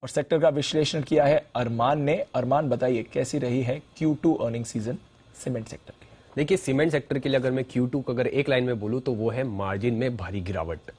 और सेक्टर का विश्लेषण किया है अरमान ने। अरमान, बताइए कैसी रही है Q2 earning season cement sector की? देखिए, सीमेंट सेक्टर के लिए अगर मैं Q2 को अगर एक लाइन में बोलूं तो वो है मार्जिन में भारी गिरावट।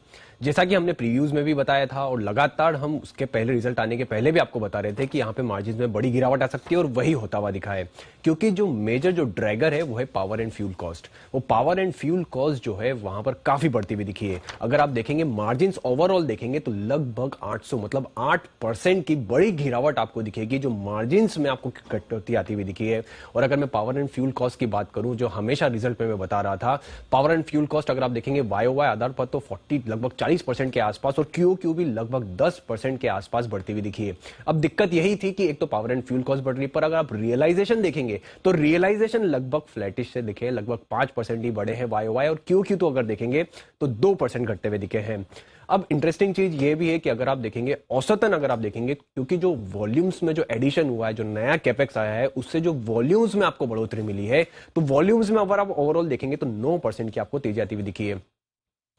जैसा कि हमने प्रीव्यूज में भी बताया था और लगातार हम उसके पहले रिजल्ट आने के पहले भी आपको बता रहे थे कि यहाँ पे मार्जिन में बड़ी गिरावट आ सकती है और वही होता हुआ दिखा है। क्योंकि जो मेजर जो ड्रैगर है वो है पावर एंड फ्यूल कॉस्ट। वो पावर एंड फ्यूल कॉस्ट जो है वहां पर काफी बढ़ती हुई दिखी है। अगर आप देखेंगे मार्जिन ओवरऑल देखेंगे तो लगभग 800 मतलब 8% की बड़ी गिरावट आपको दिखेगी जो मार्जिन में आपको कटौती आती हुई दिखी है। और अगर मैं पावर एंड फ्यूल कॉस्ट की बात करूं, जो हमेशा रिजल्ट में मैं बता रहा था, पावर एंड फ्यूल कॉस्ट अगर आप देखेंगे वाई आधार पर तो 40 लगभग 40% के आसपास और क्यू भी लगभग 10% के आसपास बढ़ती हुई दिखी है। अब दिक्कत यही थी कि एक तो पावर एंड फ्यूल कॉस्ट बढ़ रही है, पर अगर आप रियलाइजेशन देखेंगे तो रियलाइजेशन लगभग फ्लैटिश से दिखे, लगभग 5% ही बढ़े हैं वाई और क्यू तो अगर देखेंगे तो 2% घटते हुए दिखे हैं। अब इंटरेस्टिंग चीज ये भी है कि अगर आप देखेंगे औसतन अगर आप देखेंगे, क्योंकि जो वॉल्यूम्स में जो एडिशन हुआ है, जो नया कैपेक्स आया है, उससे जो वॉल्यूम्स में आपको बढ़ोतरी मिली है, तो वॉल्यूम्स में अगर आप ओवरऑल देखेंगे तो 9% की आपको तेजी आती हुई दिखी है।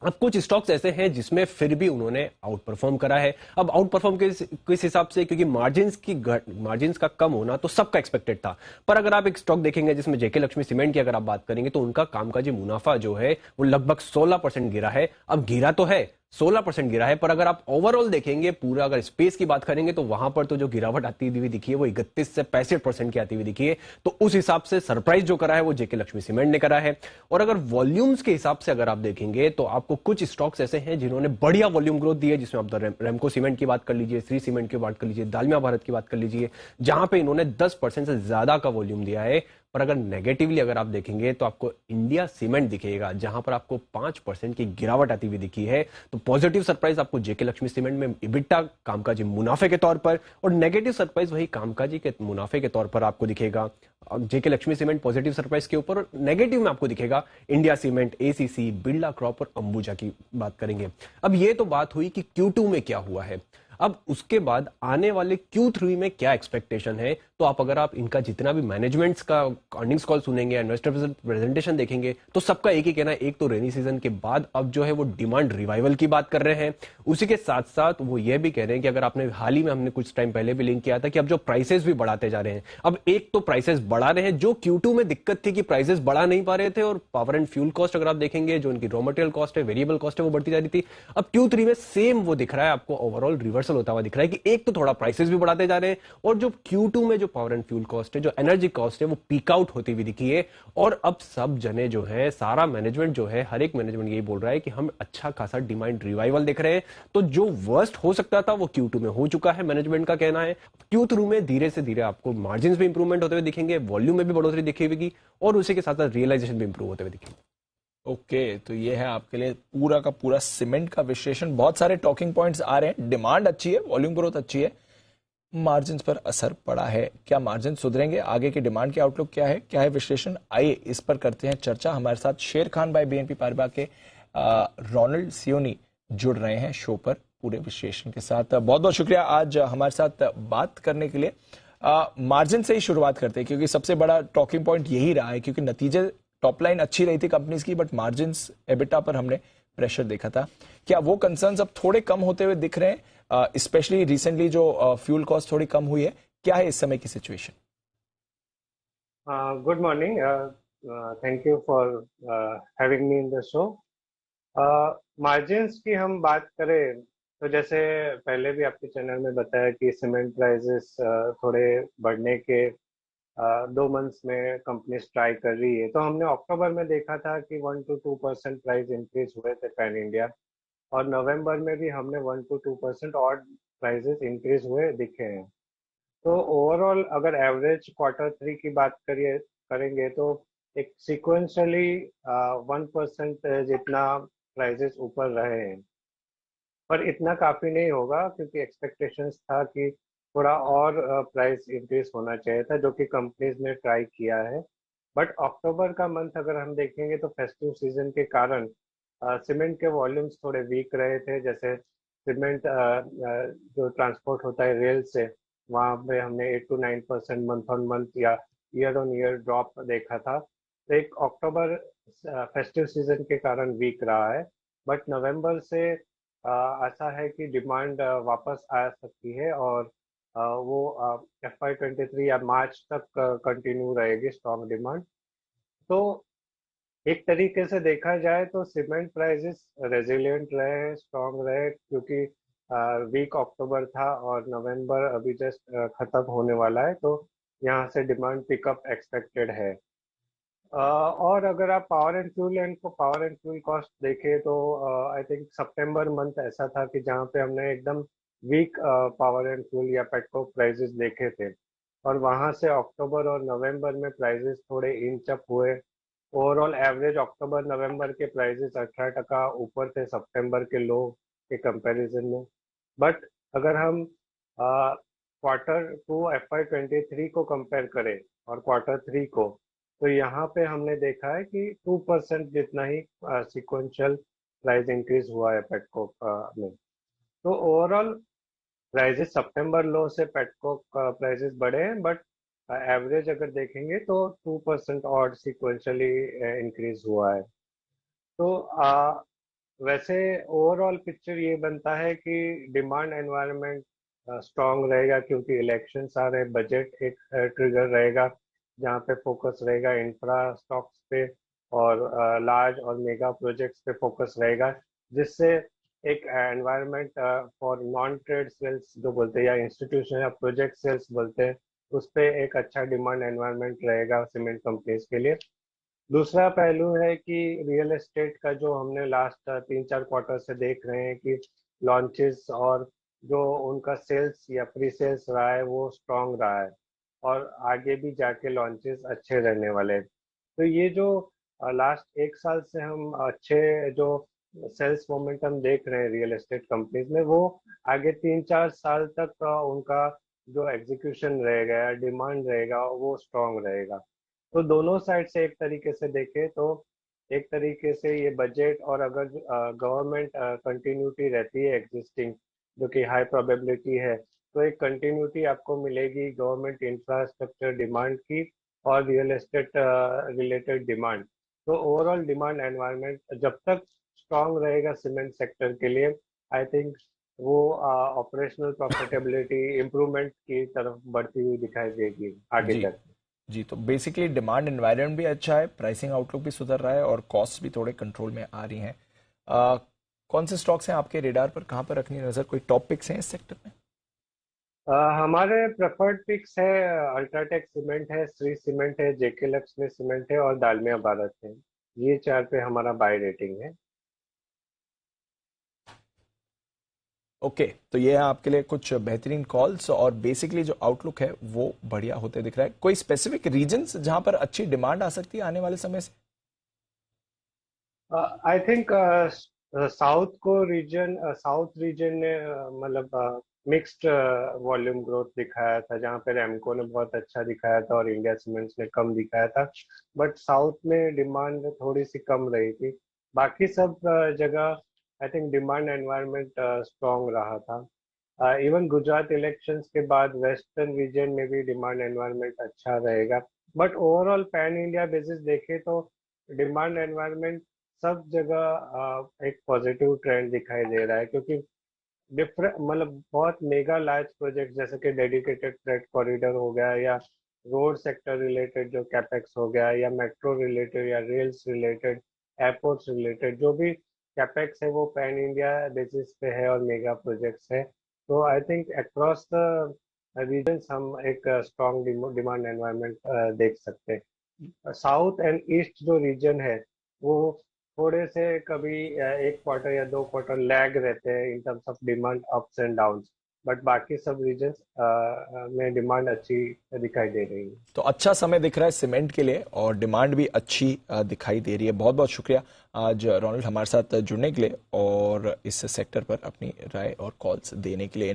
अब कुछ स्टॉक्स ऐसे हैं जिसमें फिर भी उन्होंने आउट परफॉर्म करा है। अब आउट परफॉर्म किस हिसाब से, क्योंकि मार्जिन्स का कम होना तो सबका एक्सपेक्टेड था। पर अगर आप एक स्टॉक देखेंगे जिसमें जेके लक्ष्मी सीमेंट की अगर आप बात करेंगे तो उनका कामकाजी मुनाफा जो है वो लगभग 16% गिरा है। अब गिरा तो है, 16% गिरा है, पर अगर आप ओवरऑल देखेंगे पूरा अगर स्पेस की बात करेंगे तो वहां पर तो जो गिरावट आती हुई दिखी है वो 31 से 65% की आती हुई दिखी है। तो उस हिसाब से सरप्राइज जो करा है वो जेके लक्ष्मी सीमेंट ने करा है। और अगर वॉल्यूम्स के हिसाब से अगर आप देखेंगे तो आपको कुछ स्टॉक्स ऐसे हैं जिन्होंने बढ़िया वॉल्यूम ग्रोथ दी है, जिसमें आप रेमको सीमेंट की बात कर लीजिए, श्री सीमेंट की बात कर लीजिए, दालमिया भारत की बात कर लीजिए, जहां पे इन्होंने 10% से ज्यादा का वॉल्यूम दिया है। पर अगर नेगेटिवली अगर आप देखेंगे तो आपको इंडिया सीमेंट दिखेगा जहां पर आपको 5% की गिरावट आती हुई दिखी है। तो पॉजिटिव सरप्राइज आपको जेके लक्ष्मी सीमेंट में इबिटा कामकाजी मुनाफे के तौर पर, और नेगेटिव सरप्राइज वही कामकाजी के मुनाफे के तौर पर आपको दिखेगा जेके लक्ष्मी सीमेंट पॉजिटिव सरप्राइज के ऊपर, और नेगेटिव में आपको दिखेगा India cement, ACC, Birla crop और अंबुजा की बात करेंगे। अब ये तो बात हुई कि Q2 में क्या हुआ है। अब उसके बाद आने वाले Q3 में क्या एक्सपेक्टेशन है, तो आप अगर आप इनका जितना भी मैनेजमेंट्स का अर्निंग्स कॉल सुनेंगे, इन्वेस्टर प्रेजेंटेशन देखेंगे, तो सबका एक ही कहना है, एक तो रेनी सीजन के बाद अब जो है वो डिमांड रिवाइवल की बात कर रहे हैं। उसी के साथ साथ वो ये भी कह रहे हैं कि अगर आपने हाल ही में हमने कुछ टाइम पहले भी लिंक किया था कि अब जो प्राइसेस भी बढ़ाते जा रहे हैं, अब एक तो प्राइसेस बढ़ा रहे हैं, जो Q2 में दिक्कत थी कि प्राइसेस बढ़ा नहीं पा रहे थे, और पावर एंड फ्यूल कॉस्ट अगर आप देखेंगे, जो उनकी रॉ मटेरियल कॉस्ट है, वेरिएबल कॉस्ट है, वो बढ़ती जा रही थी। अब Q3 में सेम वो दिख रहा है, आपको ओवरऑल रिवर्सल होता हुआ दिख रहा है कि एक तो थोड़ा प्राइसेस भी बढ़ाते जा रहे हैं, और जो Q2 में जो पावर एंड फ्यूल कॉस्ट है, जो एनर्जी कॉस्ट है, वो पीक आउट होती हुई दिखी है। और अब सब जने जो है, सारा मैनेजमेंट जो है, हर एक मैनेजमेंट यही बोल रहा है कि हम अच्छा खासा डिमांड रिवाइवल देख रहे हैं। तो जो वर्स्ट हो सकता था वो Q2 में हो चुका है, मैनेजमेंट का कहना है। Q3 में धीरे से धीरे आपको मार्जिन में इंप्रूवमेंट होते हुए दिखेंगे, वॉल्यूम में भी बढ़ोतरी दिखेगी, और उसी के साथ साथ रियलाइजेशन भी इंप्रूव होते हुए दिखेंगे। ओके, तो ये है आपके लिए पूरा का पूरा सीमेंट का विश्लेषण। बहुत सारे टॉकिंग पॉइंट्स आ रहे हैं, डिमांड अच्छी है, वॉल्यूम ग्रोथ अच्छी है, मार्जिन पर असर पड़ा है, क्या मार्जिन सुधरेंगे, आगे की डिमांड की आउटलुक क्या है विश्लेषण, आइए इस पर करते हैं चर्चा। हमारे साथ शेर खान भाई BNP पारिबा के रोनाल्ड सियोनी जुड़ रहे हैं शो पर पूरे विश्लेषण के साथ। बहुत बहुत शुक्रिया आज हमारे साथ बात करने के लिए। मार्जिन से ही शुरुआत करते हैं क्योंकि सबसे बड़ा टॉकिंग पॉइंट यही रहा है, क्योंकि नतीजे टॉप लाइन अच्छी रही थी कंपनीज की, बट मार्जिन एबिटा पर हमने प्रेशर देखा था। क्या वो कंसर्न्स अब थोड़े कम होते हुए दिख रहे हैं, स्पेशली रिसेंटली जो फ्यूल कॉस्ट थोड़ी कम हुई है, क्या है इस समय की situation? Good morning, thank you for having me in the show. Margins की हम बात करें तो जैसे पहले भी आपके चैनल में बताया कि सीमेंट प्राइसेस थोड़े बढ़ने के 2 मंथ्स में कंपनी ट्राई कर रही है। तो हमने अक्टूबर में देखा था कि 1 to 2% प्राइस इंक्रीज हुए थे पैन इंडिया, और नवंबर में भी हमने 1 to 2% और प्राइसेस इंक्रीज हुए दिखे हैं। तो ओवरऑल अगर एवरेज Q3 की बात करेंगे तो एक सिक्वेंशली 1% जितना प्राइसेस ऊपर रहे हैं, पर इतना काफी नहीं होगा क्योंकि एक्सपेक्टेशंस था कि थोड़ा और प्राइस इंक्रीज होना चाहिए था, जो कि कंपनीज ने ट्राई किया है। बट अक्टूबर का मंथ अगर हम देखेंगे तो फेस्टिव सीजन के कारण सीमेंट के वॉल्यूम्स थोड़े वीक रहे थे। जैसे सीमेंट जो ट्रांसपोर्ट होता है रेल से, वहाँ पे हमने 8 to 9% मंथ ऑन मंथ या ईयर ऑन ईयर ड्रॉप देखा था। तो एक अक्टूबर फेस्टिव सीजन के कारण वीक रहा है, बट नवंबर से आशा है कि डिमांड वापस आ सकती है और वो FY23 या मार्च तक कंटिन्यू रहेगी स्ट्रॉन्ग डिमांड। तो एक तरीके से देखा जाए तो सीमेंट प्राइसेस रेजिलिएंट रहे, स्ट्रॉन्ग रहे, क्योंकि वीक अक्टूबर था और नवंबर अभी जस्ट खत्म होने वाला है, तो यहाँ से डिमांड पिकअप एक्सपेक्टेड है। और अगर आप पावर एंड फ्यूल कॉस्ट देखें तो आई थिंक सितंबर मंथ ऐसा था कि जहाँ पे हमने एकदम वीक पावर एंड फ्यूल या पेट्रोल प्राइसेस देखे थे, और वहां से अक्टूबर और नवंबर में प्राइसेस थोड़े इंच अप हुए। ओवरऑल एवरेज अक्टूबर नवंबर के प्राइसेस 18% ऊपर थे सितंबर के लो के कंपैरिजन में। बट अगर हम क्वार्टर टू FY23 को कंपेयर करें और क्वार्टर 3 को, तो यहाँ पे हमने देखा है कि 2% जितना ही सिक्वेंशियल प्राइस इंक्रीज हुआ है पेटकोक में। तो ओवरऑल प्राइसेस सितंबर लो से पेटकोक प्राइसेस बढ़े हैं, बट एवरेज अगर देखेंगे तो 2% और सिक्वेंशियली इंक्रीज हुआ है। तो वैसे ओवरऑल पिक्चर ये बनता है कि डिमांड एनवायरनमेंट स्ट्रांग रहेगा, क्योंकि इलेक्शंस आ रहे, बजट एक ट्रिगर रहेगा जहाँ पे फोकस रहेगा इंफ्रा स्टॉक्स पे, और लार्ज और मेगा प्रोजेक्ट्स पे फोकस रहेगा, जिससे एक environment for non trade sales जो बोलते हैं, या इंस्टीट्यूशन या प्रोजेक्ट सेल्स बोलते हैं, उस पे एक अच्छा डिमांड एनवायरनमेंट रहेगा सीमेंट कंपनीज के लिए। दूसरा पहलू है कि रियल एस्टेट का जो हमने लास्ट 3-4 क्वार्टर से देख रहे हैं कि लॉन्चेस और जो उनका सेल्स या प्री सेल्स रहा है वो स्ट्रांग रहा है, और आगे भी जाके लॉन्चेस अच्छे रहने वाले हैं। तो ये जो लास्ट 1 साल से हम अच्छे जो सेल्स मोमेंटम देख रहे हैं रियल एस्टेट कंपनीज में, वो आगे 3-4 साल तक उनका जो एग्जीक्यूशन रहेगा या डिमांड रहेगा वो स्ट्रांग रहेगा। तो दोनों साइड से एक तरीके से देखें तो एक तरीके से ये बजट, और अगर गवर्नमेंट कंटिन्यूटी रहती है एग्जिस्टिंग, जो कि हाई प्रोबेबिलिटी है, तो एक कंटिन्यूटी आपको मिलेगी गवर्नमेंट इंफ्रास्ट्रक्चर डिमांड की और रियल एस्टेट रिलेटेड डिमांड। तो ओवरऑल डिमांड एनवायरनमेंट जब तक स्ट्रांग रहेगा सीमेंट सेक्टर के लिए, आई थिंक वो ऑपरेशनल प्रॉफिटेबिलिटी इम्प्रूवमेंट की तरफ बढ़ती हुई दिखाई देगी आगे जी तक। जी। तो बेसिकली डिमांड एनवायरनमेंट भी अच्छा है, प्राइसिंग आउटलुक भी सुधर रहा है और कॉस्ट भी थोड़े कंट्रोल में आ रही हैं। कौन से स्टॉक्स हैं आपके रेडार पर, कहाँ पर रखनी नजर, कोई टॉप पिक्स हैं इस सेक्टर में? हमारे प्रेफर्ड पिक्स है, अल्ट्राटेक सीमेंट है, श्री सीमेंट है, जेके लक्ष्मी सीमेंट है और दालमिया भारत है। ये 4 पे हमारा बाय रेटिंग है। ओके, तो ये है आपके लिए कुछ बेहतरीन कॉल्स, और बेसिकली जो आउटलुक है वो बढ़िया होते दिख रहा है। कोई स्पेसिफिक रीजन्स जहां पर अच्छी डिमांड आ सकती है आने वाले समय से? आई थिंक साउथ रीजन ने मतलब मिक्स्ड वॉल्यूम ग्रोथ दिखाया था, जहाँ पे रेमको ने बहुत अच्छा दिखाया था और इंडिया सीमेंट्स ने कम दिखाया था। बट साउथ में डिमांड थोड़ी सी कम रही थी। बाकी सब जगह I think demand environment strong रहा था। इवन गुजरात इलेक्शंस के बाद वेस्टर्न रीजन में भी डिमांड एनवायरनमेंट अच्छा रहेगा। But overall pan India basis देखे तो डिमांड एनवायरनमेंट सब जगह एक पॉजिटिव ट्रेंड दिखाई दे रहा है, क्योंकि डिफरेंट मतलब बहुत मेगा लार्ज प्रोजेक्ट जैसे कि डेडिकेटेड फ्रेट कॉरिडोर हो गया, या रोड सेक्टर रिलेटेड जो कैपेक्स हो गया, या मेट्रो रिलेटेड या रेल्स रिलेटेड, एयरपोर्ट्स रिलेटेड, जो भी कैपेक्स है वो पैन इंडिया बेसिस पे है और मेगा प्रोजेक्ट्स है। तो I think across the regions हम एक स्ट्रॉन्ग डिमांड एनवायरनमेंट देख सकते हैं। साउथ एंड ईस्ट जो रीजन है वो थोड़े से कभी 1 क्वार्टर या 2 क्वार्टर लैग रहते हैं in terms of demand ups and downs. But बाकी सब रीजन्स में डिमांड अच्छी दिखाई दे रही है। तो अच्छा समय दिख रहा है सीमेंट के लिए और डिमांड भी अच्छी दिखाई दे रही है। बहुत बहुत शुक्रिया आज रोनाल्ड हमारे साथ जुड़ने के लिए और इस सेक्टर पर अपनी राय और कॉल्स देने के लिए।